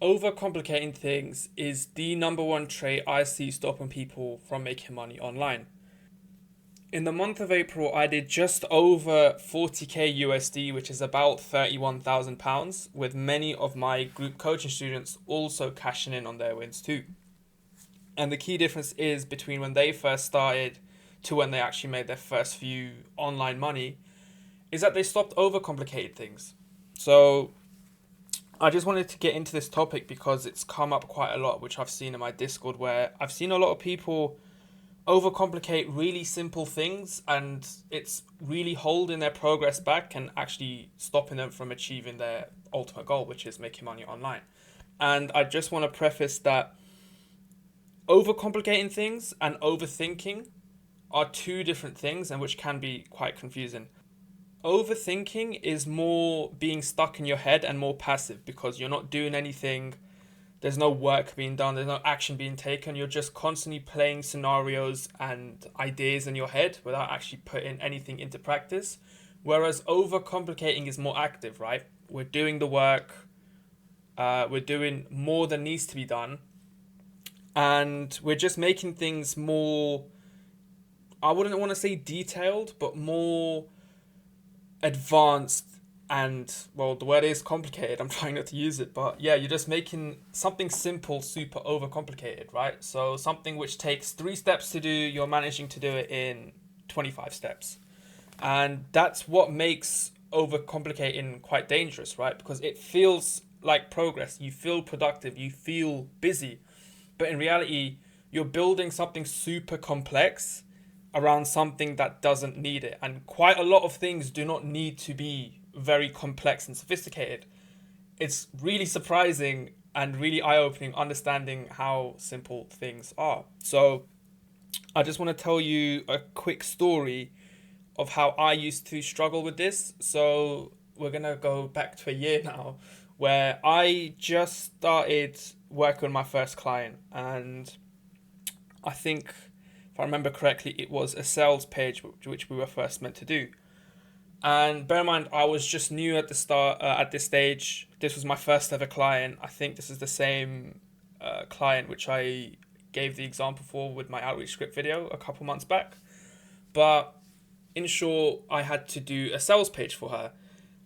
Overcomplicating things is the number one trait I see stopping people from making money online. In the month of April, I did just over 40k USD, which is about £31,000, with many of my group coaching students also cashing in on their wins too. And the key difference is between when they first started to when they actually made their first few online money is that they stopped overcomplicating things. So I just wanted to get into this topic because it's come up quite a lot, which I've seen in my Discord, where I've seen a lot of people overcomplicate really simple things, and it's really holding their progress back and actually stopping them from achieving their ultimate goal, which is making money online. And I just want to preface that overcomplicating things and overthinking are two different things, and which can be quite confusing. Overthinking is more being stuck in your head and more passive because you're not doing anything. There's no work being done. There's no action being taken. You're just constantly playing scenarios and ideas in your head without actually putting anything into practice. Whereas overcomplicating is more active, right? We're doing the work. We're doing more than needs to be done. And we're just making things more, I wouldn't want to say detailed, but more advanced. And well, the word is complicated. I'm trying not to use it, but yeah, you're just making something simple super overcomplicated, right? So something which takes 3 steps to do, you're managing to do it in 25 steps. And that's what makes overcomplicating quite dangerous, right? Because it feels like progress. You feel productive, you feel busy. But in reality, you're building something super complex around something that doesn't need it. And quite a lot of things do not need to be very complex and sophisticated. It's really surprising and really eye-opening understanding how simple things are. So I just want to tell you a quick story of how I used to struggle with this. So we're going to go back to a year now where I just started working on my first client, and I think if I remember correctly it was a sales page which we were first meant to do. And bear in mind, I was just new at the start. At this stage, this was my first ever client. I think this is the same client which I gave the example for with my outreach script video a couple months back. But in short, I had to do a sales page for her.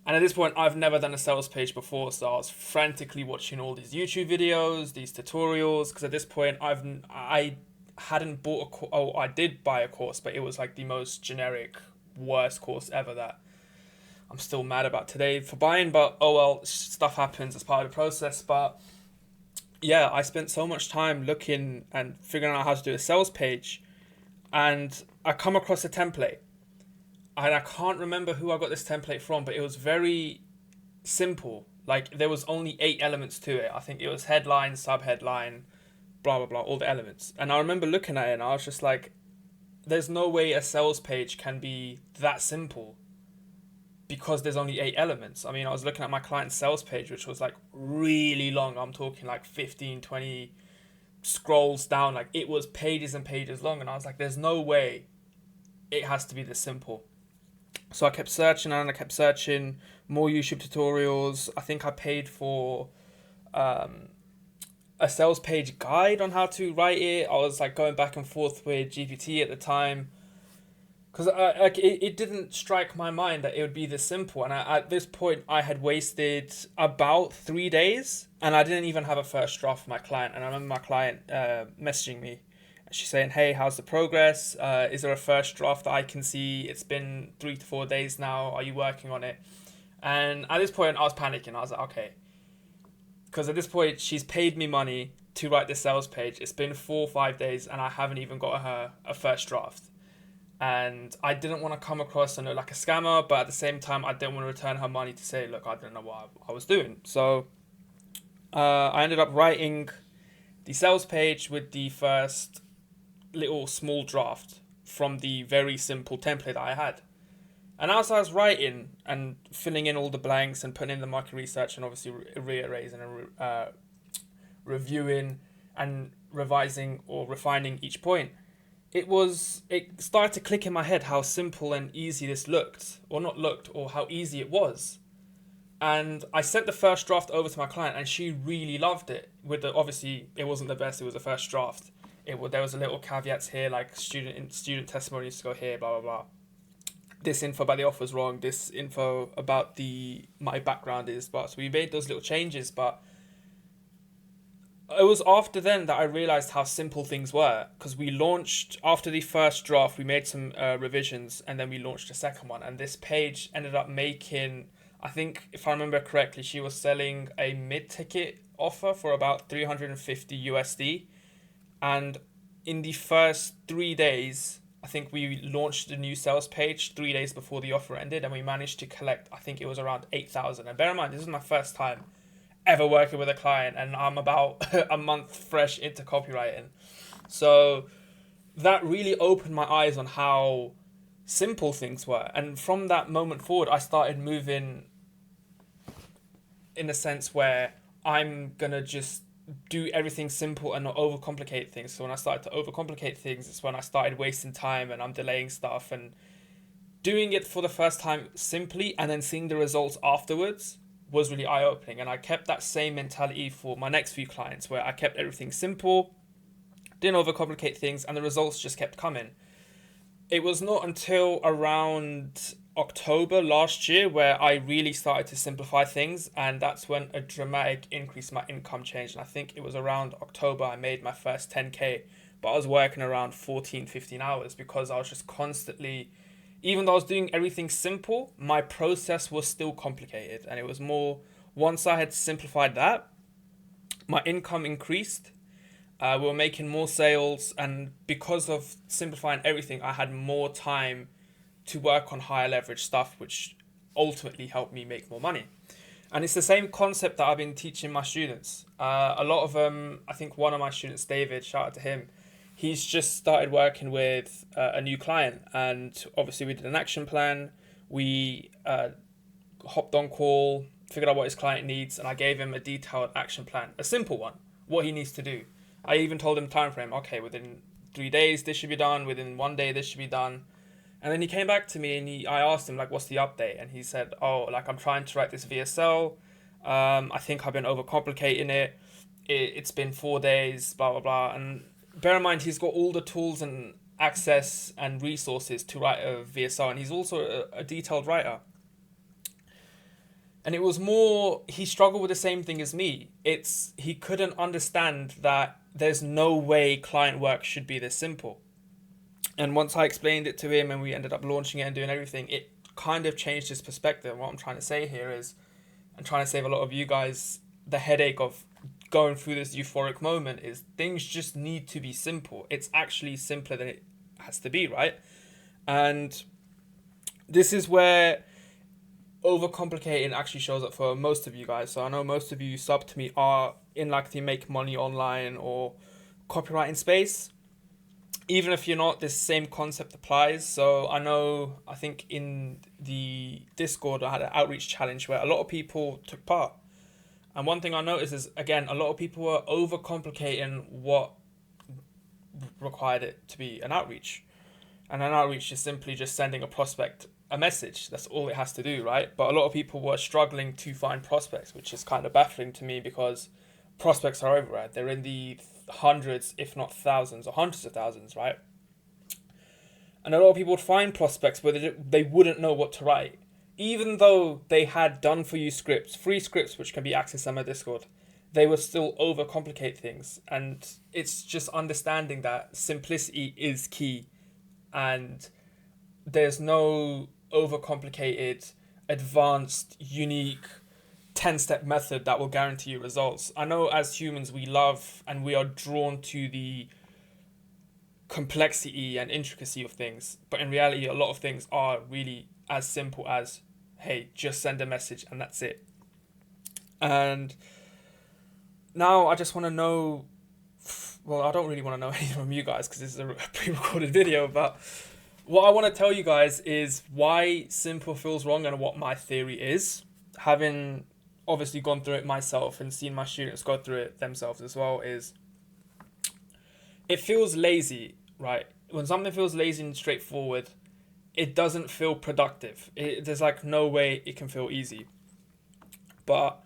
And at this point, I've never done a sales page before, so I was frantically watching all these YouTube videos, these tutorials. Because at this point, I hadn't bought a course. Oh, I did buy a course, but it was like the most generic, worst course ever that I'm still mad about today for buying, but oh well, stuff happens as part of the process. But yeah, I spent so much time looking and figuring out how to do a sales page, and I come across a template. And I can't remember who I got this template from, but it was very simple. Like there was only 8 elements to it. I think it was headline, subheadline, blah blah blah, all the elements. And I remember looking at it and I was just like, there's no way a sales page can be that simple because there's only 8 elements. I mean, I was looking at my client's sales page, which was like really long. I'm talking like 15, 20 scrolls down. Like it was pages and pages long. And I was like, there's no way it has to be this simple. So I kept searching and I kept searching more YouTube tutorials. I think I paid for a sales page guide on how to write it. I was like going back and forth with GPT at the time, because it didn't strike my mind that it would be this simple. And at this point, I had wasted about 3 days, and I didn't even have a first draft for my client. And I remember my client messaging me. She's saying, "Hey, how's the progress? Is there a first draft that I can see? It's been 3 to 4 days now. Are you working on it?" And at this point, I was panicking. I was like, okay. Because at this point, she's paid me money to write this sales page. It's been 4 or 5 days, and I haven't even got her a first draft. And I didn't want to come across and look like a scammer, but at the same time, I didn't want to return her money to say, look, I didn't know what I was doing. So I ended up writing the sales page with the first little small draft from the very simple template that I had. And as I was writing and filling in all the blanks and putting in the market research and obviously rearranging and reviewing and revising or refining each point, it started to click in my head how simple and easy this looked, or not looked, or how easy it was. And I sent the first draft over to my client, and she really loved it. Obviously, it wasn't the best. It was the first draft. There was a little caveats here, like student testimonies to go here, blah blah blah. This info about the offer is wrong. This info about my background is, but so we made those little changes. But it was after then that I realized how simple things were, because we launched after the first draft. We made some revisions, and then we launched a second one. And this page ended up making, I think, if I remember correctly, she was selling a mid-ticket offer for about 350 USD. And in the first 3 days, I think we launched the new sales page 3 days before the offer ended, and we managed to collect, I think it was around 8,000. And bear in mind, this is my first time ever working with a client, and I'm about a month fresh into copywriting. So that really opened my eyes on how simple things were. And from that moment forward, I started moving in a sense where I'm gonna just do everything simple and not overcomplicate things. So when I started to overcomplicate things, it's when I started wasting time and I'm delaying stuff. And doing it for the first time simply and then seeing the results afterwards was really eye-opening. And I kept that same mentality for my next few clients, where I kept everything simple, didn't overcomplicate things, and the results just kept coming. It was not until around October last year where I really started to simplify things, and that's when a dramatic increase in my income changed. And I think it was around October I made my first 10K, but I was working around 14, 15 hours because I was just constantly, even though I was doing everything simple, my process was still complicated. And it was more, once I had simplified that, my income increased. We were making more sales, and because of simplifying everything, I had more time to work on higher leverage stuff, which ultimately helped me make more money. And it's the same concept that I've been teaching my students. A lot of them, I think one of my students, David, shout out to him, he's just started working with a new client, and obviously we did an action plan. We hopped on call, figured out what his client needs, and I gave him a detailed action plan, a simple one, what he needs to do. I even told him time frame. Okay, within 3 days this should be done. Within 1 day this should be done. And then he came back to me, and I asked him, like, what's the update? And he said, oh, like, I'm trying to write this VSL. I think I've been overcomplicating it. It's been 4 days, blah blah blah. And bear in mind, he's got all the tools and access and resources to write a VSL, and he's also a detailed writer. And it was more, he struggled with the same thing as me. He couldn't understand that there's no way client work should be this simple. And once I explained it to him and we ended up launching it and doing everything, it kind of changed his perspective. And what I'm trying to say here is, I'm trying to save a lot of you guys the headache of going through this euphoric moment, is things just need to be simple. It's actually simpler than it has to be, right? And this is where overcomplicating actually shows up for most of you guys. So I know most of you sub to me are in like the make money online or copywriting space. Even if you're not, this same concept applies. So I think in the Discord I had an outreach challenge where a lot of people took part. And one thing I noticed is, again, a lot of people were overcomplicating what required it to be an outreach. And an outreach is simply just sending a prospect a message. That's all it has to do, right? But a lot of people were struggling to find prospects, which is kind of baffling to me because prospects are everywhere. They're in the hundreds, if not thousands or hundreds of thousands, right? And a lot of people would find prospects where they wouldn't know what to write. Even though they had done for you scripts, free scripts, which can be accessed on my Discord, they would still overcomplicate things. And it's just understanding that simplicity is key. And there's no overcomplicated, advanced, unique 10-step method that will guarantee you results. I know as humans we love and we are drawn to the complexity and intricacy of things, but in reality a lot of things are really as simple as, hey, just send a message and that's it. And now I just want to know, well, I don't really want to know anything from you guys because this is a pre-recorded video, but what I want to tell you guys is why simple feels wrong and what my theory is. Having obviously gone through it myself and seen my students go through it themselves as well, is it feels lazy, right? When something feels lazy and straightforward, it doesn't feel productive. There's like no way it can feel easy. But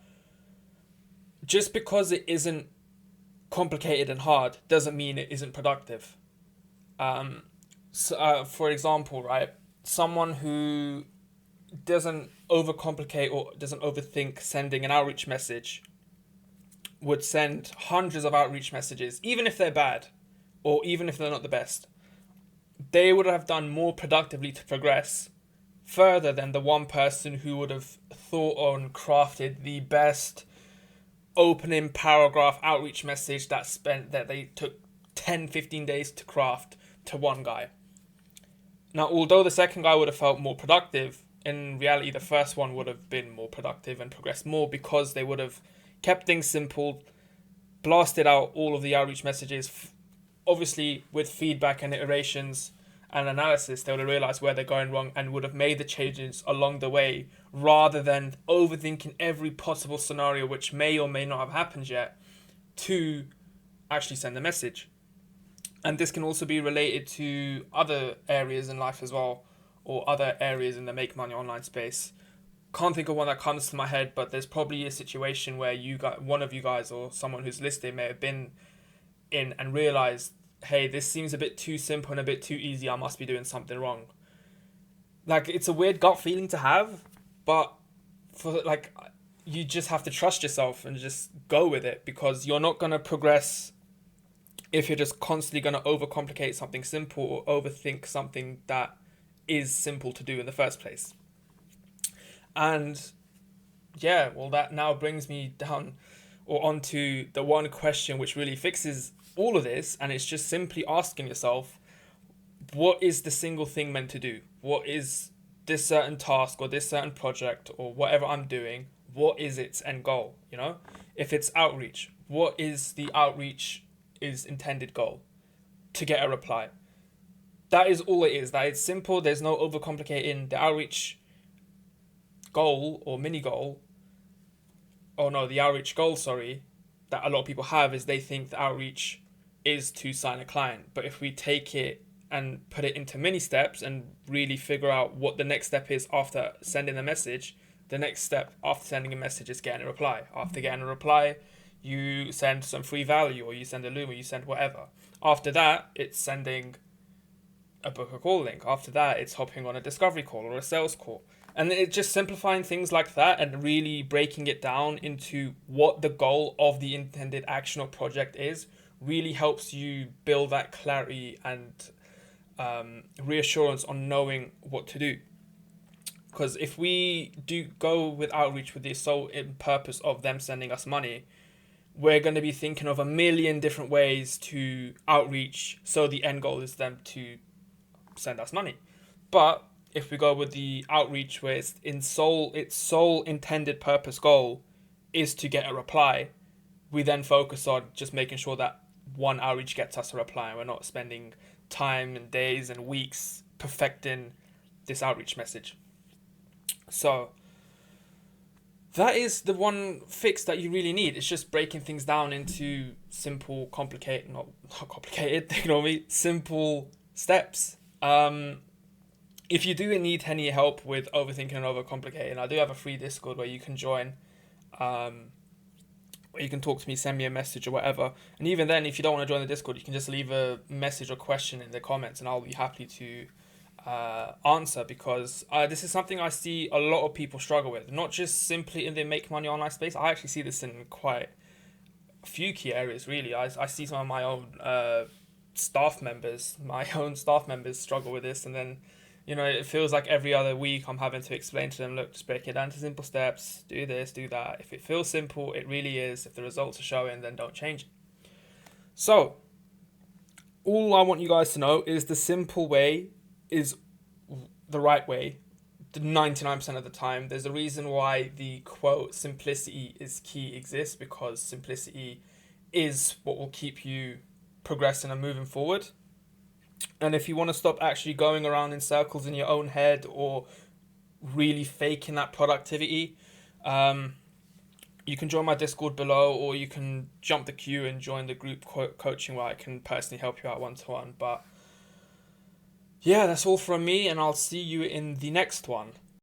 just because it isn't complicated and hard doesn't mean it isn't productive. For example, right, someone who doesn't overcomplicate or doesn't overthink sending an outreach message would send hundreds of outreach messages, even if they're bad or even if they're not the best. They would have done more productively to progress further than the one person who would have thought on crafted the best opening paragraph outreach message that they took 10-15 days to craft to one guy. Now, although the second guy would have felt more productive, in reality the first one would have been more productive and progressed more because they would have kept things simple, blasted out all of the outreach messages. Obviously, with feedback and iterations and analysis, they would have realized where they're going wrong and would have made the changes along the way rather than overthinking every possible scenario which may or may not have happened yet to actually send a message. And this can also be related to other areas in life as well, or other areas in the make money online space. Can't think of one that comes to my head, but there's probably a situation where one of you guys or someone who's listening may have been in and realized, hey, this seems a bit too simple and a bit too easy. I must be doing something wrong. Like, it's a weird gut feeling to have, but you just have to trust yourself and just go with it, because you're not going to progress if you're just constantly going to overcomplicate something simple or overthink something that is simple to do in the first place. And yeah, well, that now brings me down or onto the one question which really fixes all of this, and it's just simply asking yourself, what is the single thing meant to do? What is this certain task or this certain project or whatever I'm doing? What is its end goal? You know, if it's outreach, what is the outreach is intended goal? To get a reply. That is all it is. That it's simple. There's no overcomplicating. The outreach goal or mini goal, the outreach goal, that a lot of people have is they think the outreach is to sign a client. But if we take it and put it into mini steps and really figure out what the next step is after sending a message, the next step after sending a message is getting a reply. After getting a reply, you send some free value, or you send a loom, or you send whatever. After that, it's sending a book a call link. After that, it's hopping on a discovery call or a sales call. And it's just simplifying things like that and really breaking it down into what the goal of the intended action or project is really helps you build that clarity and reassurance on knowing what to do. Because if we do go with outreach with the sole purpose of them sending us money, we're going to be thinking of a million different ways to outreach, so the end goal is them to send us money. But if we go with the outreach where its sole intended purpose goal is to get a reply, we then focus on just making sure that one outreach gets us a reply, and we're not spending time and days and weeks perfecting this outreach message. So that is the one fix that you really need. It's just breaking things down into simple, not complicated, ignore me, simple steps. If you do need any help with overthinking and overcomplicating, I do have a free Discord where you can join, where you can talk to me, send me a message or whatever. And even then, if you don't want to join the Discord, you can just leave a message or question in the comments and I'll be happy to answer, because this is something I see a lot of people struggle with, not just simply in the make money online space. I actually see this in quite a few key areas, really. I see some of my own staff members struggle with this, and then it feels like every other week I'm having to explain to them, look, just break it down to simple steps, do this, do that. If it feels simple, it really is. If the results are showing, then don't change it. So all I want you guys to know is the simple way is the right way 99% of the time. There's a reason why the quote simplicity is key exists, because simplicity is what will keep you progressing and moving forward. And if you want to stop actually going around in circles in your own head or really faking that productivity, you can join my Discord below, or you can jump the queue and join the group coaching where I can personally help you out one-to-one. But yeah, that's all from me, and I'll see you in the next one.